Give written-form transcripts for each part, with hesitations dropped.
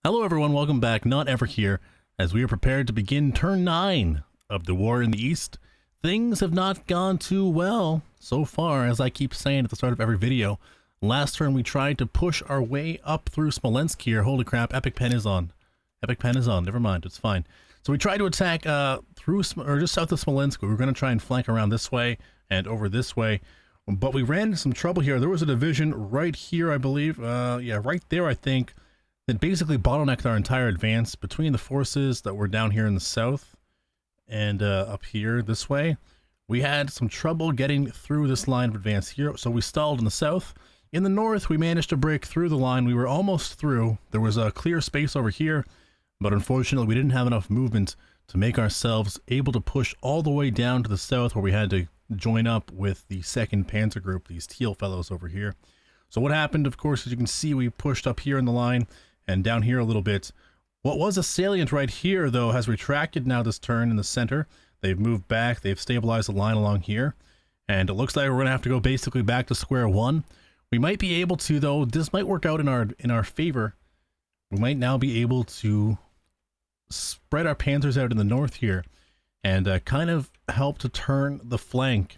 Hello everyone, welcome back, Not Ever Here, as we are prepared to begin turn 9 of the war in the East. Things have not gone too well so far, as I keep saying at the start of every video. Last turn we tried to push our way up through Smolensk here. Holy crap, Epic Pen is on. Epic Pen is on, never mind, it's fine. So we tried to attack through, or just south of Smolensk. We were going to try and flank around this way and over this way. But we ran into some trouble here. There was a division right here, I believe. Yeah, right there, I think. That basically bottlenecked our entire advance between the forces that were down here in the south and up here this way. We had some trouble getting through this line of advance here, so we stalled in the south. In the north, we managed to break through the line. We were almost through. There was a clear space over here, but unfortunately we didn't have enough movement to make ourselves able to push all the way down to the south, where we had to join up with the 2nd Panzer Group, these teal fellows over here. So what happened, of course, as you can see, we pushed up here in the line and down here a little bit. What was a salient right here, though, has retracted now this turn in the center. They've moved back. They've stabilized the line along here. And it looks like we're going to have to go basically back to square one. We might be able to, though, this might work out in our favor. We might now be able to spread our panzers out in the north here and kind of help to turn the flank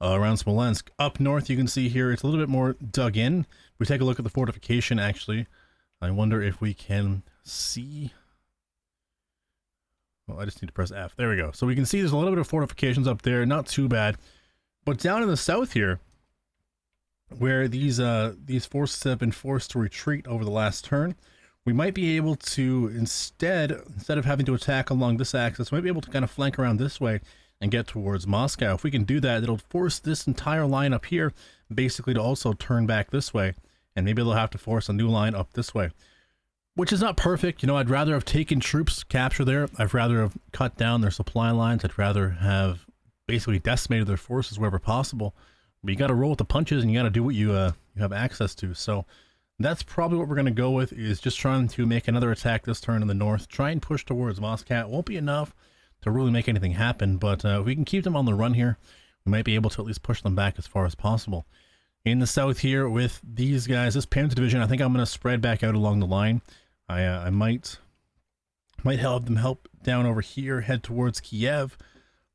around Smolensk. Up north, you can see here, it's a little bit more dug in. If we take a look at the fortification, actually, I wonder if we can see. Well, I just need to press F. There we go. So we can see there's a little bit of fortifications up there. Not too bad. But down in the south here, where these forces have been forced to retreat over the last turn, we might be able to, instead of having to attack along this axis, we might be able to kind of flank around this way and get towards Moscow. If we can do that, it'll force this entire line up here basically to also turn back this way. And maybe they'll have to force a new line up this way, which is not perfect. You know, I'd rather have taken troops capture there. I'd rather have cut down their supply lines. I'd rather have basically decimated their forces wherever possible. But you got to roll with the punches, and you got to do what you have access to. So that's probably what we're going to go with, is just trying to make another attack this turn in the north. Try and push towards Moscow. It won't be enough to really make anything happen, but if we can keep them on the run here, we might be able to at least push them back as far as possible. In the south here with these guys, this Panzer Division, I think I'm going to spread back out along the line. I might have them help down over here, head towards Kiev.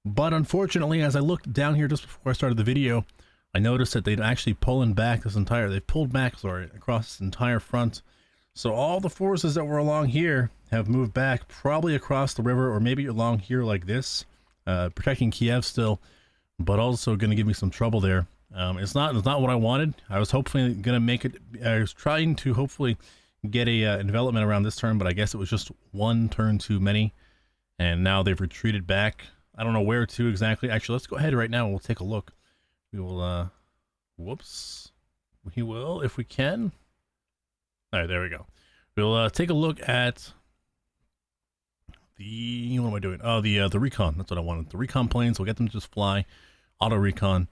But unfortunately, as I looked down here just before I started the video, I noticed that they've actually pulled back across this entire front. So all the forces that were along here have moved back, probably across the river, or maybe along here like this, protecting Kiev still, but also going to give me some trouble there. It's not what I wanted. I was hopefully going to make it. I was trying to hopefully get a development around this turn, but I guess it was just one turn too many, and now they've retreated back. I don't know where to exactly. Actually, let's go ahead right now and we'll take a look. We will, whoops. We will, if we can. All right, there we go. We'll take a look at the, what am I doing? Oh, the recon. That's what I wanted. The recon planes. We'll get them to just fly, auto recon.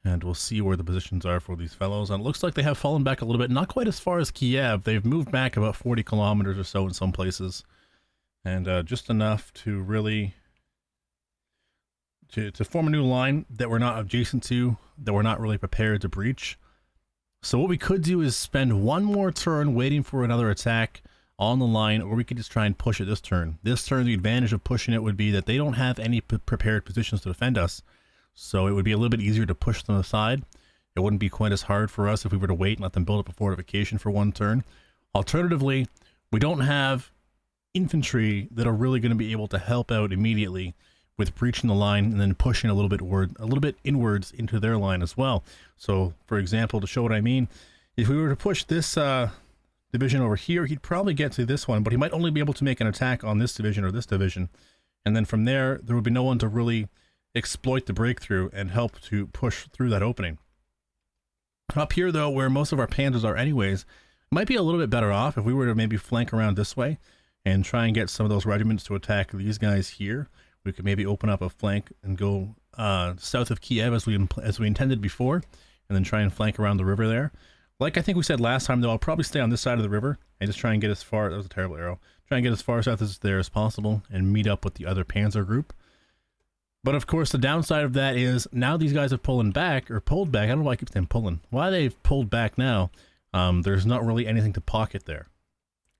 And we'll see where the positions are for these fellows. And it looks like they have fallen back a little bit. Not quite as far as Kiev. They've moved back about 40 kilometers or so in some places. And just enough to really... To form a new line that we're not adjacent to, that we're not really prepared to breach. So what we could do is spend one more turn waiting for another attack on the line, or we could just try and push it this turn. This turn, the advantage of pushing it would be that they don't have any prepared positions to defend us. So it would be a little bit easier to push them aside. It wouldn't be quite as hard for us if we were to wait and let them build up a fortification for one turn. Alternatively, we don't have infantry that are really going to be able to help out immediately with breaching the line and then pushing a little bit inwards into their line as well. So, for example, to show what I mean, if we were to push this division over here, he'd probably get to this one, but he might only be able to make an attack on this division or this division. And then from there would be no one to really exploit the breakthrough and help to push through that opening. Up here, though, where most of our panzers are anyways, might be a little bit better off if we were to maybe flank around this way and try and get some of those regiments to attack these guys here. We could maybe open up a flank and go south of Kiev as we intended before, and then try and flank around the river there. Like I think we said last time, though, I'll probably stay on this side of the river and just try and get as far... That was a terrible arrow. Try and get as far south as there as possible and meet up with the other panzer group. But of course, the downside of that is now these guys have pulled back. I don't know why I keep saying pulling. Why they've pulled back now, there's not really anything to pocket there.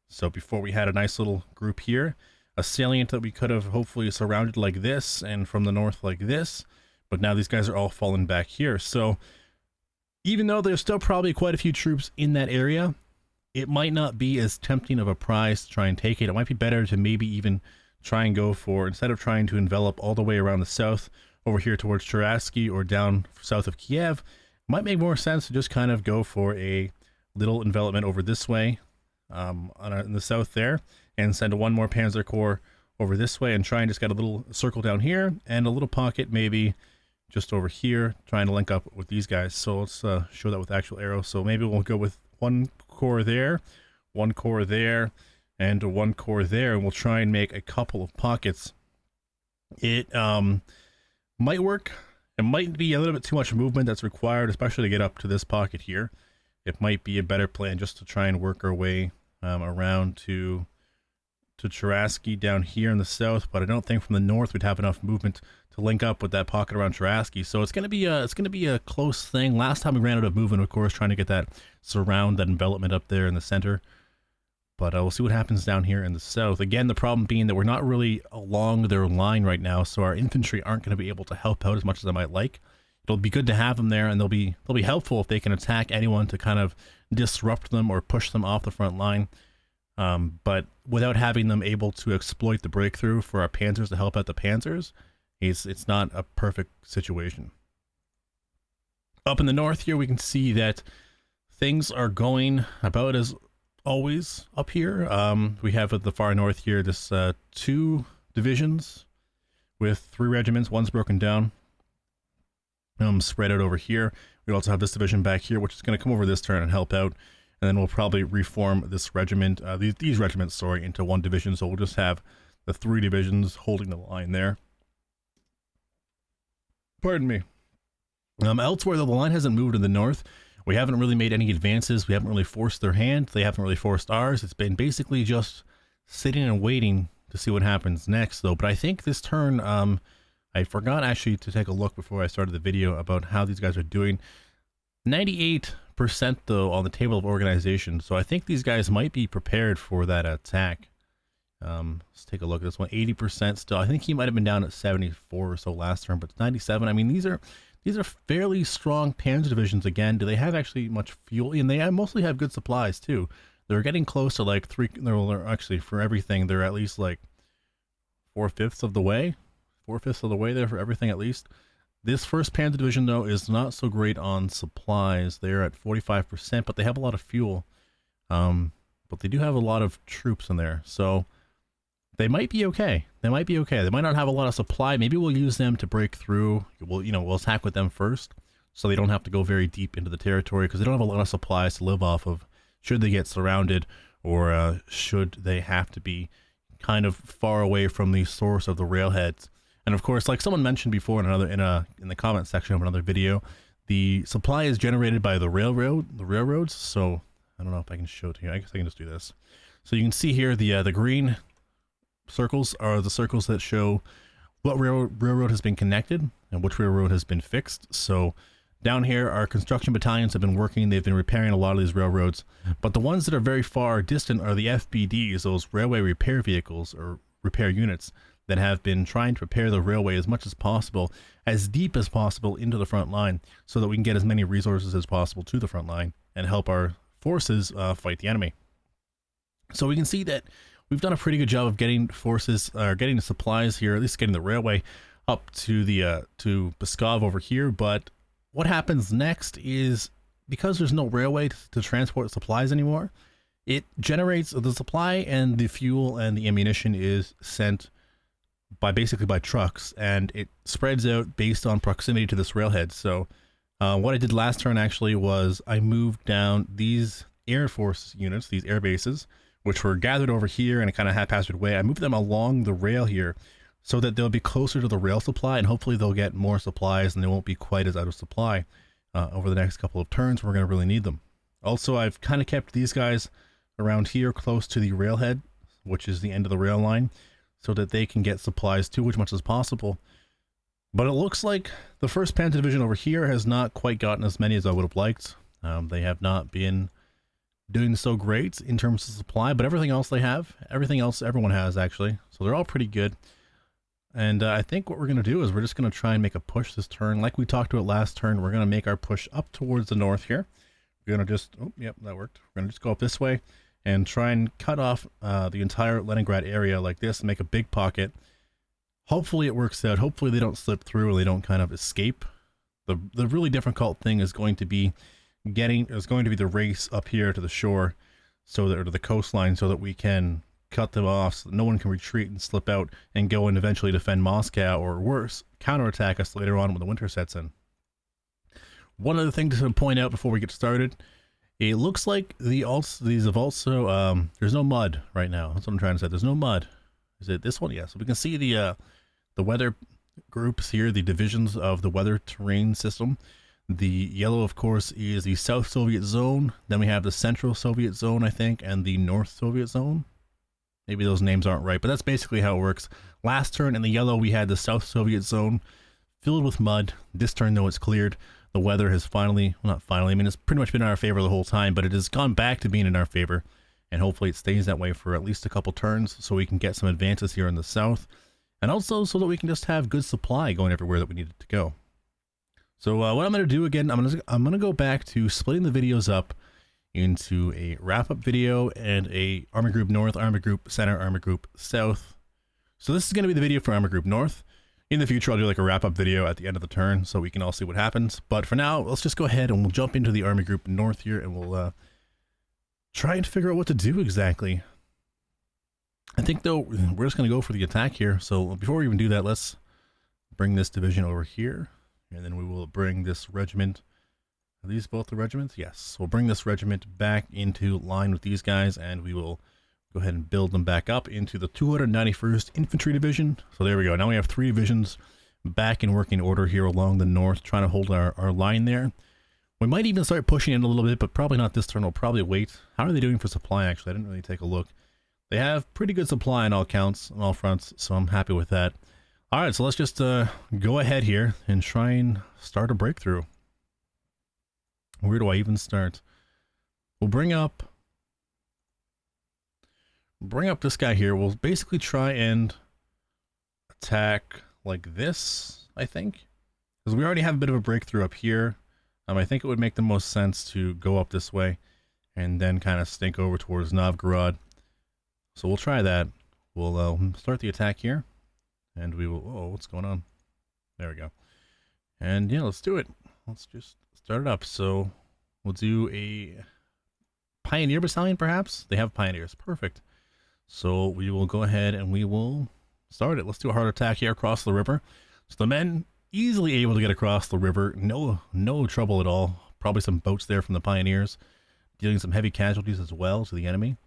So before we had a nice little group here, a salient that we could have hopefully surrounded like this and from the north like this, but now these guys are all falling back here. So even though there's still probably quite a few troops in that area, it might not be as tempting of a prize to try and take it. It might be better to maybe even try and go for, instead of trying to envelop all the way around the south over here towards Cherasky or down south of Kiev, it might make more sense to just kind of go for a little envelopment over this way in the south there, and send one more Panzer Corps over this way and try and just get a little circle down here and a little pocket maybe just over here, trying to link up with these guys. So let's show that with actual arrows. So maybe we'll go with one corps there, one corps there, and one corps there, and we'll try and make a couple of pockets. It might work. It might be a little bit too much movement that's required, especially to get up to this pocket here. It might be a better plan just to try and work our way around to Cherasky down here in the south, but I don't think from the north we'd have enough movement to link up with that pocket around Cherasky. So it's gonna be a close thing. Last time we ran out of movement, of course, trying to get that surround, that envelopment up there in the center. But we'll see what happens down here in the south. Again, the problem being that we're not really along their line right now, so our infantry aren't going to be able to help out as much as I might like. It'll be good to have them there, and they'll be helpful if they can attack anyone to kind of disrupt them or push them off the front line. But without having them able to exploit the breakthrough for our panzers to help out the panzers, it's not a perfect situation. Up in the north here, we can see that things are going about as always up here. We have at the far north here this 2 divisions with 3 regiments. One's broken down, spread out over here. We also have this division back here, which is going to come over this turn and help out. And then we'll probably reform this regiment, these regiments, sorry, into 1 division. So we'll just have the 3 divisions holding the line there. Pardon me. Elsewhere, though, the line hasn't moved to the north. We haven't really made any advances. We haven't really forced their hand. They haven't really forced ours. It's been basically just sitting and waiting to see what happens next, though. But I think this turn, I forgot actually to take a look before I started the video about how these guys are doing. 98% though on the table of organization. So I think these guys might be prepared for that attack. Let's take a look at this one. 80% still. I think he might have been down at 74 or so last turn, but 97. I mean, these are fairly strong panzer divisions. Again, do they have actually much fuel? And they mostly have good supplies too. They're getting close to like 3. They're actually, for everything, they're at least like 4/5 of the way. 4/5 of the way there for everything at least. This 1st Panzer Division though is not so great on supplies. They're at 45%, but they have a lot of fuel. But they do have a lot of troops in there, so they might be okay. They might be okay. They might not have a lot of supply. Maybe we'll use them to break through. We'll attack with them first, so they don't have to go very deep into the territory, because they don't have a lot of supplies to live off of should they get surrounded, or should they have to be kind of far away from the source of the railheads. And of course, like someone mentioned before in the comment section of another video, the supply is generated by the railroads. So I don't know if I can show it to you. I guess I can just do this. So you can see here the green circles are the circles that show what railroad has been connected and which railroad has been fixed. So down here, our construction battalions have been working. They've been repairing a lot of these railroads, but the ones that are very far distant are the FBDs, those railway repair vehicles or repair units that have been trying to repair the railway as much as possible, as deep as possible into the front line, so that we can get as many resources as possible to the front line and help our forces fight the enemy. So we can see that we've done a pretty good job of getting forces, getting the supplies here, at least getting the railway up to the to Pskov over here. But what happens next is, because there's no railway to transport supplies anymore, it generates the supply, and the fuel and the ammunition is sent basically by trucks, and it spreads out based on proximity to this railhead. So what I did last turn actually was I moved down these Air Force units, these air bases, which were gathered over here in a kind of haphazard way. I moved them along the rail here so that they'll be closer to the rail supply, and hopefully they'll get more supplies and they won't be quite as out of supply over the next couple of turns. We're going to really need them. Also, I've kind of kept these guys around here close to the railhead, which is the end of the rail line, so that they can get supplies too as much as possible. But it looks like the 1st Panzer Division over here has not quite gotten as many as I would have liked. They have not been doing so great in terms of supply, but everything else they have, everything else everyone has actually. So they're all pretty good. And I think what we're going to do is we're just going to try and make a push this turn. Like we talked about last turn, we're going to make our push up towards the north here. We're going to just, oh, yep, that worked. We're going to just go up this way and try and cut off the entire Leningrad area like this and make a big pocket. Hopefully it works out. Hopefully they don't slip through or they don't kind of escape. The really difficult thing is going to be the race up here to the shore, so that, or to the coastline, so that we can cut them off so that no one can retreat and slip out and go and eventually defend Moscow, or worse, counterattack us later on when the winter sets in. One other thing to point out before we get started, it looks like these have also, there's no mud right now. That's what I'm trying to say. There's no mud. Is it this one? Yeah. So we can see the weather groups here, the divisions of the weather terrain system. The yellow, of course, is the South Soviet zone. Then we have the Central Soviet zone, I think, and the North Soviet zone. Maybe those names aren't right, but that's basically how it works. Last turn in the yellow, we had the South Soviet zone filled with mud. This turn, though, it's cleared. The weather has finally, well, not finally, I mean, it's pretty much been in our favor the whole time, but it has gone back to being in our favor. And hopefully it stays that way for at least a couple turns so we can get some advances here in the south. And also so that we can just have good supply going everywhere that we need it to go. So what I'm going to do again, I'm going to go back to splitting the videos up into a wrap-up video and a Army Group North, Army Group Center, Army Group South. So this is going to be the video for Army Group North. In the future, I'll do like a wrap-up video at the end of the turn so we can all see what happens. But for now, let's just go ahead and we'll jump into the Army Group North here and we'll try and figure out what to do exactly. I think, though, we're just going to go for the attack here. So before we even do that, let's bring this division over here. And then we will bring this regiment. Are these both the regiments? Yes. We'll bring this regiment back into line with these guys, and we will go ahead and build them back up into the 291st Infantry Division. So there we go. Now we have 3 divisions back in working order here along the north, trying to hold our line there. We might even start pushing in a little bit, but probably not this turn. We'll probably wait. How are they doing for supply, actually? I didn't really take a look. They have pretty good supply on all counts, on all fronts, so I'm happy with that. All right, so let's just go ahead here and try and start a breakthrough. Where do I even start? We'll bring up this guy here. We'll basically try and attack like this, I think, because we already have a bit of a breakthrough up here. I think it would make the most sense to go up this way and then kind of stink over towards Novgorod. So we'll try that. We'll start the attack here. And we will, oh, what's going on? There we go. And yeah, let's do it. Let's just start it up. So we'll do a Pioneer Battalion, perhaps? They have Pioneers. Perfect. So we will go ahead and we will start it. Let's do a hard attack here across the river. So the men easily able to get across the river. No trouble at all. Probably some boats there from the Pioneers. Dealing some heavy casualties as well to the enemy.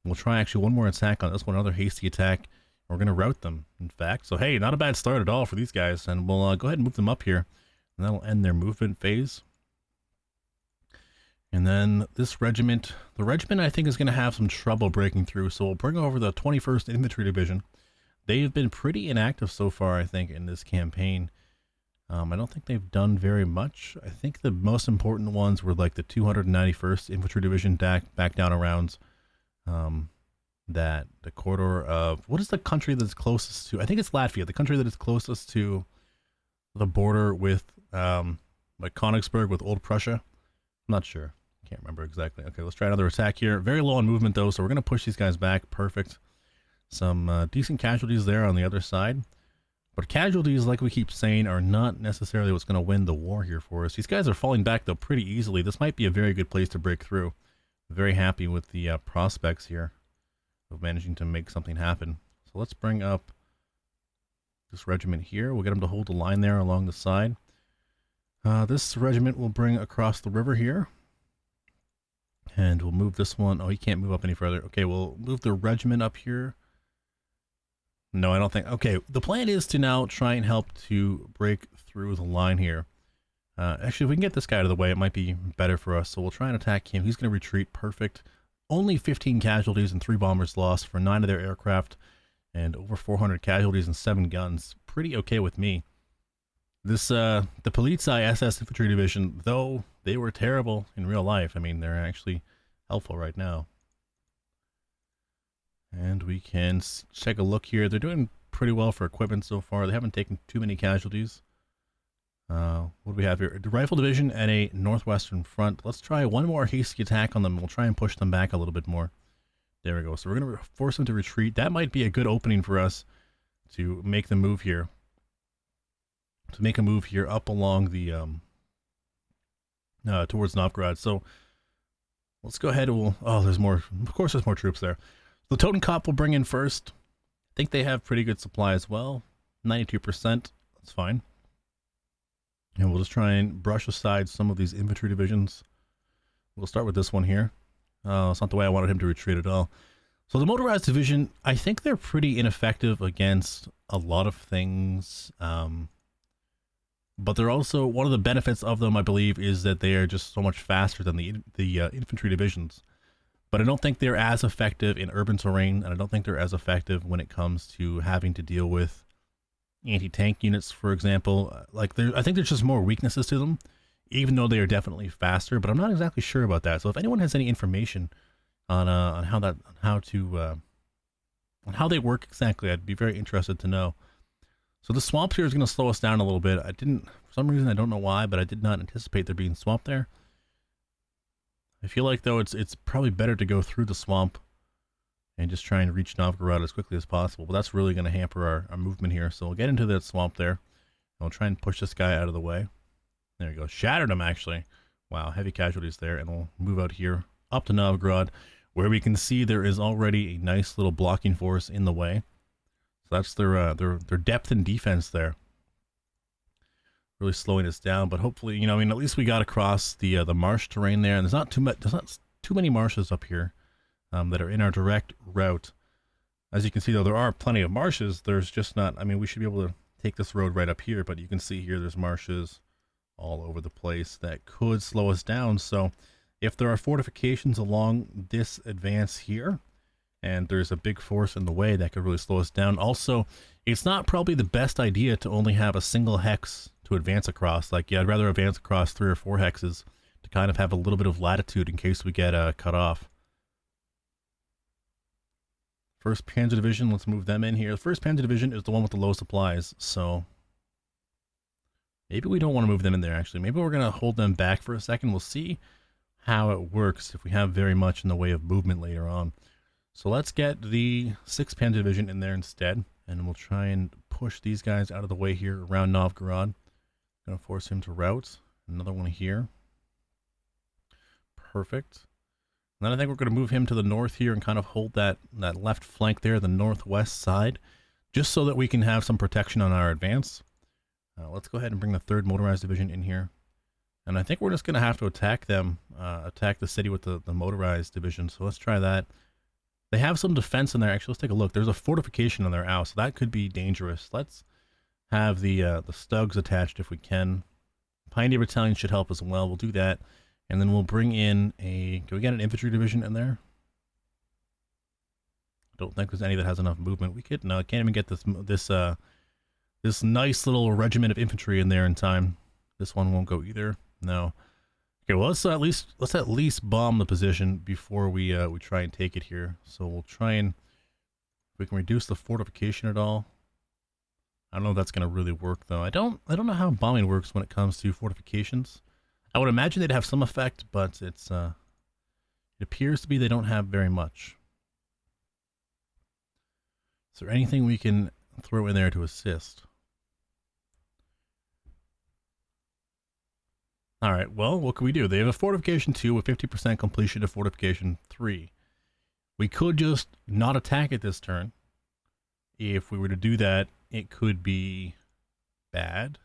We'll try actually one more attack on this one, another hasty attack. We're going to rout them, in fact. So, hey, not a bad start at all for these guys. And we'll go ahead and move them up here. And that'll end their movement phase. And then this regiment, the regiment I think is going to have some trouble breaking through. So we'll bring over the 21st Infantry Division. They've been pretty inactive so far, I think, in this campaign. I don't think they've done very much. I think the most important ones were like the 291st Infantry Division back down around the corridor of, what is the country that's closest to, I think it's Latvia, the country that is closest to the border with like Königsberg with Old Prussia. I'm not sure. Can't remember exactly. Okay, let's try another attack here. Very low on movement though, so we're going to push these guys back. Perfect. Some decent casualties there on the other side. But casualties, like we keep saying, are not necessarily what's going to win the war here for us. These guys are falling back though pretty easily. This might be a very good place to break through. Very happy with the prospects here of managing to make something happen. So let's bring up this regiment here. We'll get them to hold the line there along the side. This regiment will bring across the river here. And we'll move this one. Oh, he can't move up any further. Okay, we'll move the regiment up here. No, I don't think. Okay, the plan is to now try and help to break through the line here. Actually, if we can get this guy out of the way, it might be better for us. So we'll try and attack him. He's going to retreat. Perfect. Only 15 casualties and 3 bombers lost for 9 of their aircraft. And over 400 casualties and 7 guns. Pretty okay with me. This, the Velikiye SS Infantry Division, though they were terrible in real life. I mean, they're actually helpful right now. And we can check a look here. They're doing pretty well for equipment so far. They haven't taken too many casualties. What do we have here? The rifle division and a northwestern front. Let's try one more hasty attack on them. We'll try and push them back a little bit more. There we go. So we're going to force them to retreat. That might be a good opening for us to make the move here. To make a move here up along the towards Novgorod. So let's go ahead and we'll... Oh, there's more. Of course, there's more troops there. The Totenkopf will bring in first. I think they have pretty good supply as well. 92%. That's fine. And we'll just try and brush aside some of these infantry divisions. We'll start with this one here. It's not the way I wanted him to retreat at all. So the motorized division, I think they're pretty ineffective against a lot of things. But they're also, one of the benefits of them, I believe, is that they are just so much faster than the infantry divisions. But I don't think they're as effective in urban terrain, and I don't think they're as effective when it comes to having to deal with anti-tank units, for example. I think there's just more weaknesses to them, even though they are definitely faster. But I'm not exactly sure about that. So if anyone has any information on how they work exactly, I'd be very interested to know. So the swamp here is going to slow us down a little bit. For some reason, I don't know why, but I did not anticipate there being swamp there. I feel like, though, it's probably better to go through the swamp and just try and reach Novgorod as quickly as possible. But that's really going to hamper our movement here. So we'll get into that swamp there. And we'll try and push this guy out of the way. There we go. Shattered him, actually. Wow, heavy casualties there. And we'll move out here up to Novgorod, where we can see there is already a nice little blocking force in the way. So that's their depth and defense there. Really slowing us down, but hopefully, you know, I mean, at least we got across the marsh terrain there, and there's not too many marshes up here that are in our direct route. As you can see, though, there are plenty of marshes. There's just not. I mean, we should be able to take this road right up here, but you can see here there's marshes all over the place that could slow us down. So, if there are fortifications along this advance here, and there's a big force in the way, that could really slow us down. Also, it's not probably the best idea to only have a single hex to advance across. Like, yeah, I'd rather advance across 3 or 4 hexes to kind of have a little bit of latitude in case we get cut off. 1st Panzer Division, let's move them in here. The 1st Panzer Division is the one with the low supplies, so maybe we don't want to move them in there, actually. Maybe we're going to hold them back for a second. We'll see how it works if we have very much in the way of movement later on. So let's get the 6th Panzer Division in there instead, and we'll try and push these guys out of the way here around Novgorod. Going to force him to route. Another one here. Perfect. And then I think we're going to move him to the north here and kind of hold that left flank there, the northwest side, just so that we can have some protection on our advance. Let's go ahead and bring the 3rd Motorized Division in here. And I think we're just going to have to attack them, attack the city with the Motorized Division. So let's try that. They have some defense in there. Actually, let's take a look. There's a fortification on their owl, so that could be dangerous. Let's have the Stugs attached if we can. Pioneer Battalion should help as well. We'll do that. And then we'll bring in a... Can we get an infantry division in there? I don't think there's any that has enough movement. We could... No, I can't even get this nice little regiment of infantry in there in time. This one won't go either. No. Okay, well, let's at least bomb the position before we try and take it here. So we'll try and... If we can reduce the fortification at all. I don't know if that's going to really work, though. I don't know how bombing works when it comes to fortifications. I would imagine they'd have some effect, but it appears to be they don't have very much. Is there anything we can throw in there to assist? All right, well, what can we do? They have a fortification 2 with 50% completion of fortification 3. We could just not attack it this turn. If we were to do that, it could be bad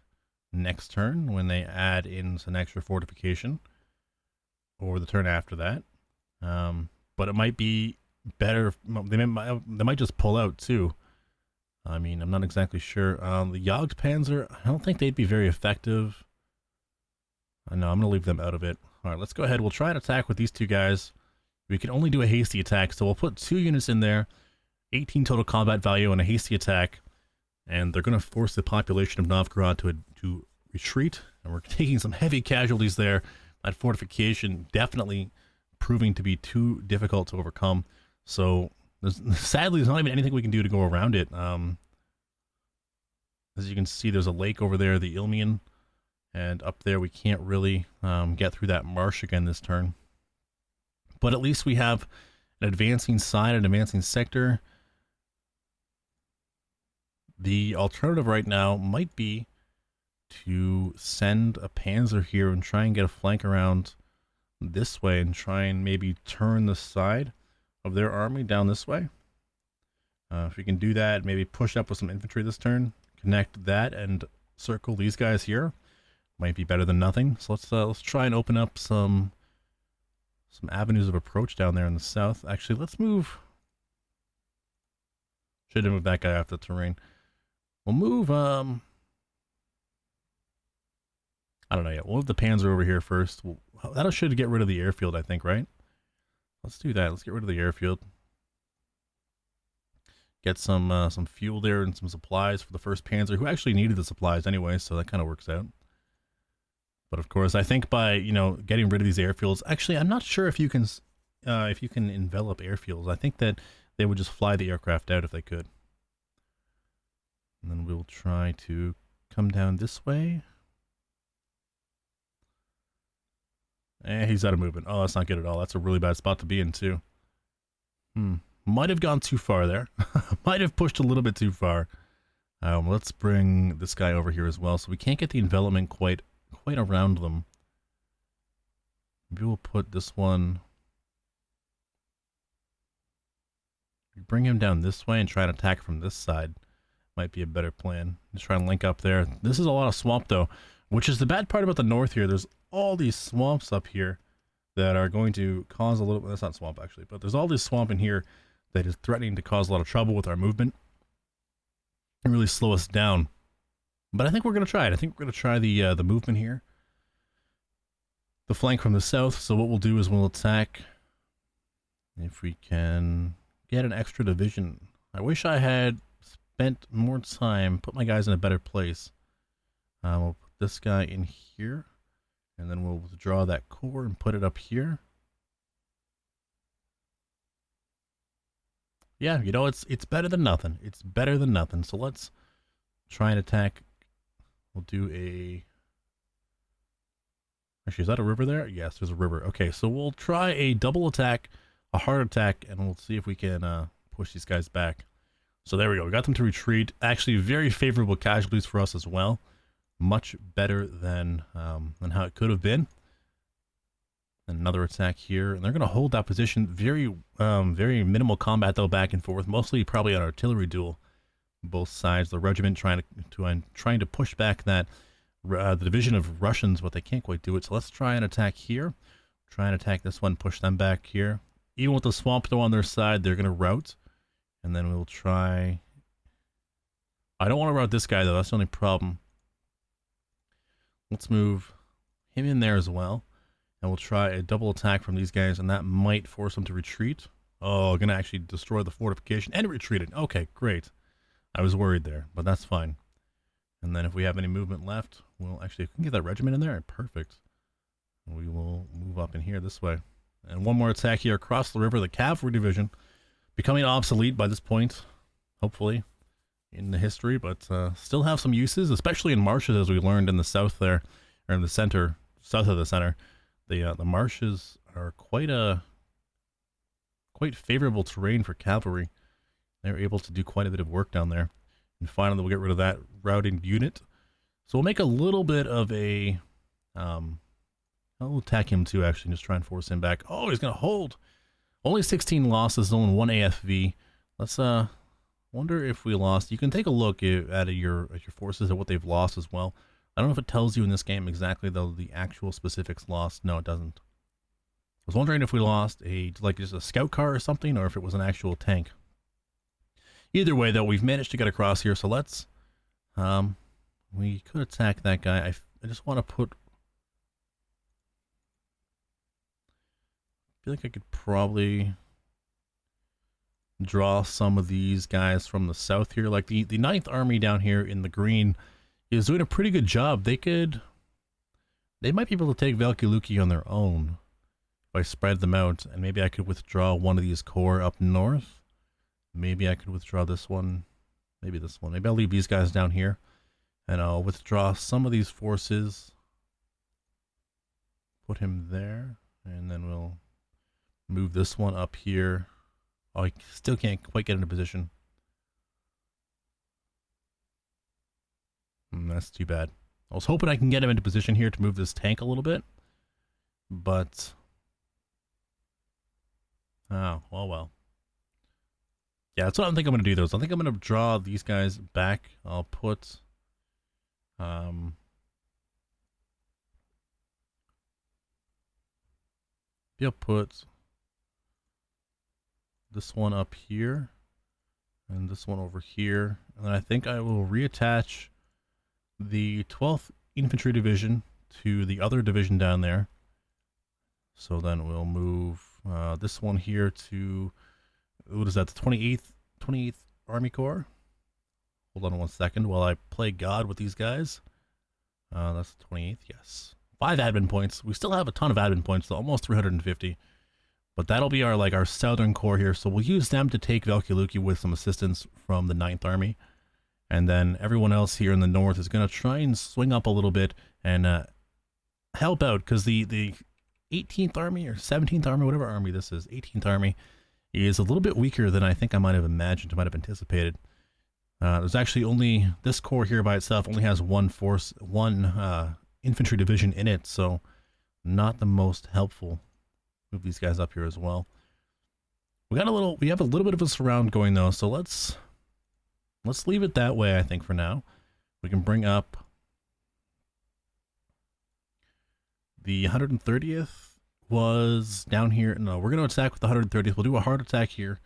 next turn when they add in some extra fortification, or the turn after that. But it might be better. They might just pull out too. I mean, I'm not exactly sure. The Jagdpanzer, I don't think they'd be very effective. No, I'm going to leave them out of it. All right, let's go ahead. We'll try and attack with these 2 guys. We can only do a hasty attack, so we'll put 2 units in there, 18 total combat value, and a hasty attack. And they're going to force the population of Novgorod to retreat. And we're taking some heavy casualties there. That fortification definitely proving to be too difficult to overcome. So sadly, there's not even anything we can do to go around it. As you can see, there's a lake over there, the Ilmian, and up there we can't really get through that marsh again this turn. But at least we have an advancing side, an advancing sector. The alternative right now might be to send a panzer here and try and get a flank around this way and try and maybe turn the side of their army down this way. If we can do that, maybe push up with some infantry this turn, connect that and circle these guys here, might be better than nothing. So let's try and open up some avenues of approach down there in the south. Actually, let's move. Should have moved that guy off the terrain. We'll move I don't know yet. We'll have the Panzer over here first. That should get rid of the airfield, I think, right? Let's do that. Let's get rid of the airfield. Get some fuel there and some supplies for the first Panzer, who actually needed the supplies anyway, so that kind of works out. But of course, I think by, you know, getting rid of these airfields, actually, I'm not sure if you can envelop airfields. I think that they would just fly the aircraft out if they could. And then we'll try to come down this way. He's out of movement. Oh, that's not good at all. That's a really bad spot to be in, too. Might have gone too far there. Might have pushed a little bit too far. Let's bring this guy over here as well. So we can't get the envelopment quite around them. Maybe we'll put this one. Bring him down this way and try and attack from this side. Might be a better plan. Just try and link up there. This is a lot of swamp, though, which is the bad part about the north here. There's all these swamps up here that are going to cause a little... That's not swamp, actually, but there's all this swamp in here that is threatening to cause a lot of trouble with our movement and really slow us down. But I think we're going to try it. I think we're going to try the movement here. The flank from the south. So what we'll do is we'll attack if we can get an extra division. I wish I had spent more time, put my guys in a better place. We'll put this guy in here, and then we'll withdraw that core and put it up here. Yeah, you know, it's better than nothing. It's better than nothing. So let's try and attack. We'll do a... Actually, is that a river there? Yes, there's a river. Okay, so we'll try a double attack, a hard attack, and we'll see if we can push these guys back. So there we go. We got them to retreat. Actually, very favorable casualties for us as well. Much better than how it could have been. Another attack here, and they're going to hold that position. Very minimal combat though, back and forth. Mostly probably an artillery duel. Both sides, the regiment trying to push back that the division of Russians, but they can't quite do it. So let's try and attack here. Try and attack this one, push them back here. Even with the swamp though on their side, they're going to rout, and then we'll try. I don't want to rout this guy though. That's the only problem. Let's move him in there as well. And we'll try a double attack from these guys, and that might force them to retreat. Oh, going to actually destroy the fortification and retreated. Okay, great. I was worried there, but that's fine. And then if we have any movement left, we'll actually, if we can get that regiment in there, perfect. We will move up in here this way. And one more attack here across the river, the cavalry division, becoming obsolete by this point, hopefully, in the history, but still have some uses, especially in marshes, as we learned in the south there, or in the center, south of the center. The marshes are quite favorable terrain for cavalry. They're able to do quite a bit of work down there. And finally, we'll get rid of that routing unit. So we'll make a little bit of a... I'll attack him too, actually, and just try and force him back. Oh, he's going to hold. Only 16 losses, only 1 AFV. Let's wonder if we lost. You can take a look at your forces and what they've lost as well. I don't know if it tells you in this game exactly, though, the actual specifics lost. No, it doesn't. I was wondering if we lost just a scout car or something, or if it was an actual tank. Either way, though, we've managed to get across here, so let's... we could attack that guy. I just want to put... I feel like I could probably draw some of these guys from the south here. Like the 9th Army down here in the green is doing a pretty good job. They might be able to take Velikiye on their own. if I spread them out, and maybe I could withdraw one of these corps up north. Maybe I could withdraw this one. Maybe this one. Maybe I'll leave these guys down here, and I'll withdraw some of these forces. Put him there, and then we'll move this one up here. Oh, I still can't quite get into position. That's too bad. I was hoping I can get him into position here to move this tank a little bit, but oh, well. Yeah, that's what I think I'm going to do, though. I think I'm going to draw these guys back. I'll put I'll put this one up here and this one over here, and then I think I will reattach the 12th Infantry Division to the other division down there. So then we'll move this one here to, what is that, the 28th Army Corps? Hold on one second while I play God with these guys. That's the 28th, yes. 5 admin points. We still have a ton of admin points, so almost 350. But that'll be our southern corps here, so we'll use them to take Velikiye with some assistance from the 9th Army. And then everyone else here in the north is going to try and swing up a little bit and help out, because the 18th Army or 17th Army, whatever army this is, 18th Army, is a little bit weaker than I think I might have imagined, I might have anticipated. There's actually only, this corps here by itself only has one infantry division in it, so not the most helpful. Move these guys up here as well. We have a little bit of a surround going though, so let's leave it that way, I think, for now. We can bring up the 130th was down here. No, we're going to attack with the 130th. We'll do a hard attack here.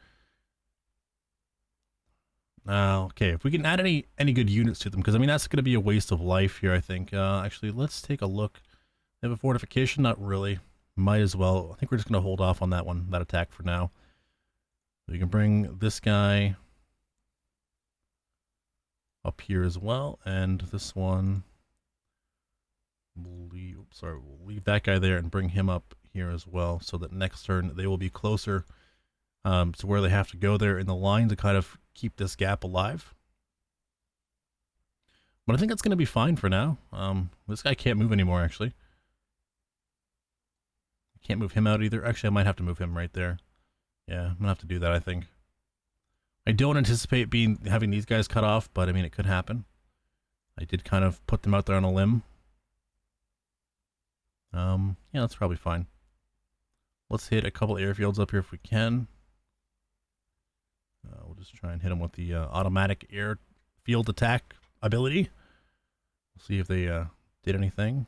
Okay, if we can add any good units to them, because I mean that's going to be a waste of life here, I think. Actually, let's take a look. They have a fortification? Not really. Might as well. I think we're just going to hold off on that attack for now. We can bring this guy up here as well, and this one. We'll leave that guy there and bring him up here as well, so that next turn they will be closer to where they have to go there in the line to kind of keep this gap alive. But I think that's going to be fine for now. This guy can't move anymore, actually. Can't move him out either. Actually, I might have to move him right there. Yeah, I'm going to have to do that, I think. I don't anticipate having these guys cut off, but I mean, it could happen. I did kind of put them out there on a limb. Yeah, that's probably fine. Let's hit a couple airfields up here if we can. We'll just try and hit them with the automatic airfield attack ability. We'll see if they did anything.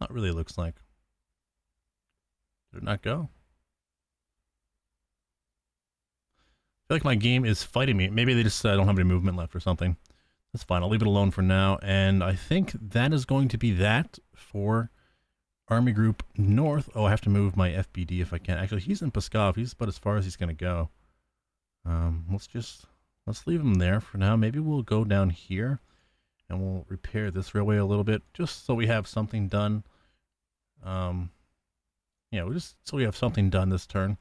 Not really, it looks like. Did it not go? I feel like my game is fighting me. Maybe they just don't have any movement left or something. That's fine. I'll leave it alone for now. And I think that is going to be that for Army Group North. Oh, I have to move my FBD if I can. Actually, he's in Pskov. He's about as far as he's going to go. Let's leave him there for now. Maybe we'll go down here and we'll repair this railway a little bit just so we have something done. Yeah, just so we have something done this turn.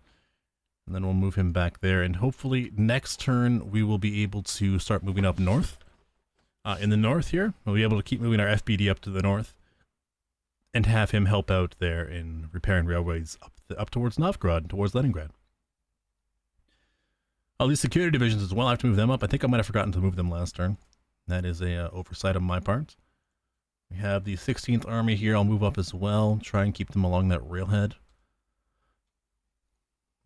And then we'll move him back there. And hopefully next turn we will be able to start moving up north. In the north here, we'll be able to keep moving our FBD up to the north and have him help out there in repairing railways up towards Novgorod and towards Leningrad. Oh, these security divisions as well, I have to move them up. I think I might have forgotten to move them last turn. That is a oversight on my part. We have the 16th Army here. I'll move up as well. Try and keep them along that railhead.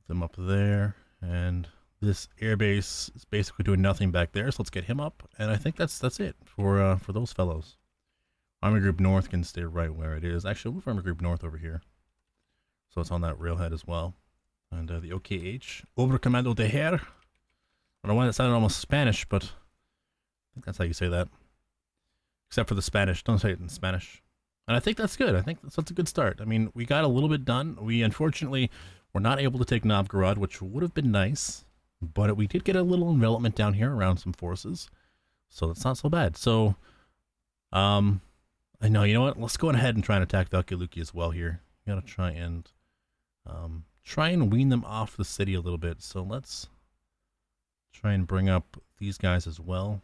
Them up there, and this airbase is basically doing nothing back there, so let's get him up. And I think that's it for those fellows. Army Group North can stay right where it is. Actually, we'll move Army Group North over here, so it's on that railhead as well. And the OKH, Oberkommando de Heer. I don't know why that sounded almost Spanish, but I think that's how you say that. Except for the Spanish, don't say it in Spanish. And I think that's good. I think that's a good start. I mean, we got a little bit done. We unfortunately were not able to take Novgorod, which would have been nice, but we did get a little envelopment down here around some forces, so that's not so bad. So, I I know, you know what? Let's go ahead and try and attack Velikiye as well here. We gotta try and wean them off the city a little bit. So let's try and bring up these guys as well.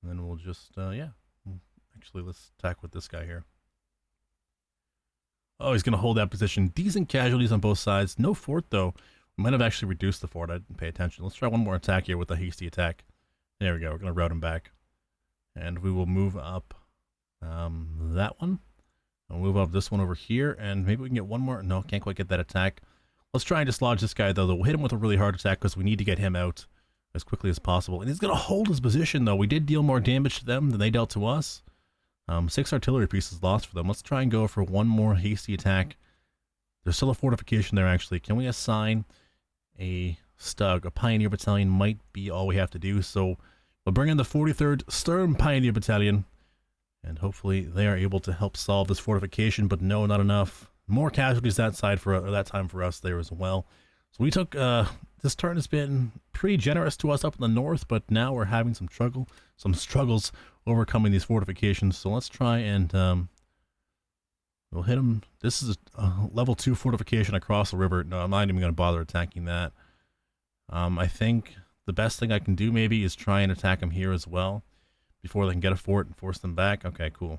And then we'll just, yeah. Actually, let's attack with this guy here. Oh, he's going to hold that position. Decent casualties on both sides. No fort, though. We might have actually reduced the fort. I didn't pay attention. Let's try one more attack here with a hasty attack. There we go. We're going to rout him back. And we will move up that one. I'll move up this one over here. And maybe we can get one more. No, can't quite get that attack. Let's try and dislodge this guy, though. We'll hit him with a really hard attack because we need to get him out as quickly as possible. And he's going to hold his position, though. We did deal more damage to them than they dealt to us. 6 artillery pieces lost for them. Let's try and go for one more hasty attack. There's still a fortification there, actually. Can we assign a Stug? A Pioneer Battalion might be all we have to do. So we'll bring in the 43rd Sturm Pioneer Battalion. And hopefully they are able to help solve this fortification. But no, not enough. More casualties that side for that time for us there as well. So we took... this turn has been pretty generous to us up in the north, but now we're having some struggles overcoming these fortifications. So let's try and we'll hit them. This is a level 2 fortification across the river. No, I'm not even going to bother attacking that. I think the best thing I can do maybe is try and attack them here as well before they can get a fort and force them back. Okay, cool.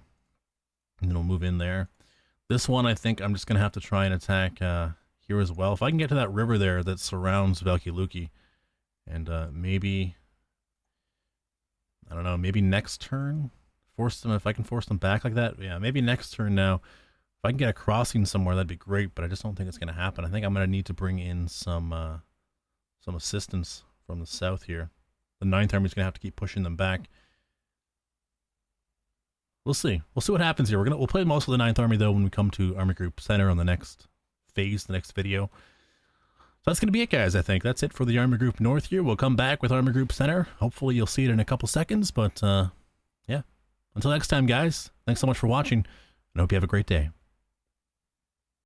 And then we'll move in there. This one, I think I'm just going to have to try and attack here as well. If I can get to that river there that surrounds Velikiye, and maybe, I don't know, maybe next turn, force them, if I can force them back like that, yeah, maybe next turn now. If I can get a crossing somewhere, that'd be great, but I just don't think it's going to happen. I think I'm going to need to bring in some assistance from the south here. The 9th Army is going to have to keep pushing them back. We'll see. We'll see what happens here. We'll play most of the 9th Army, though, when we come to Army Group Center on the next phase, the next video. So that's going to be it, guys. I think that's it for the Army Group North here. We'll come back with Army Group Center. Hopefully you'll see it in a couple seconds, but yeah. Until next time, guys, thanks so much for watching, and I hope you have a great day.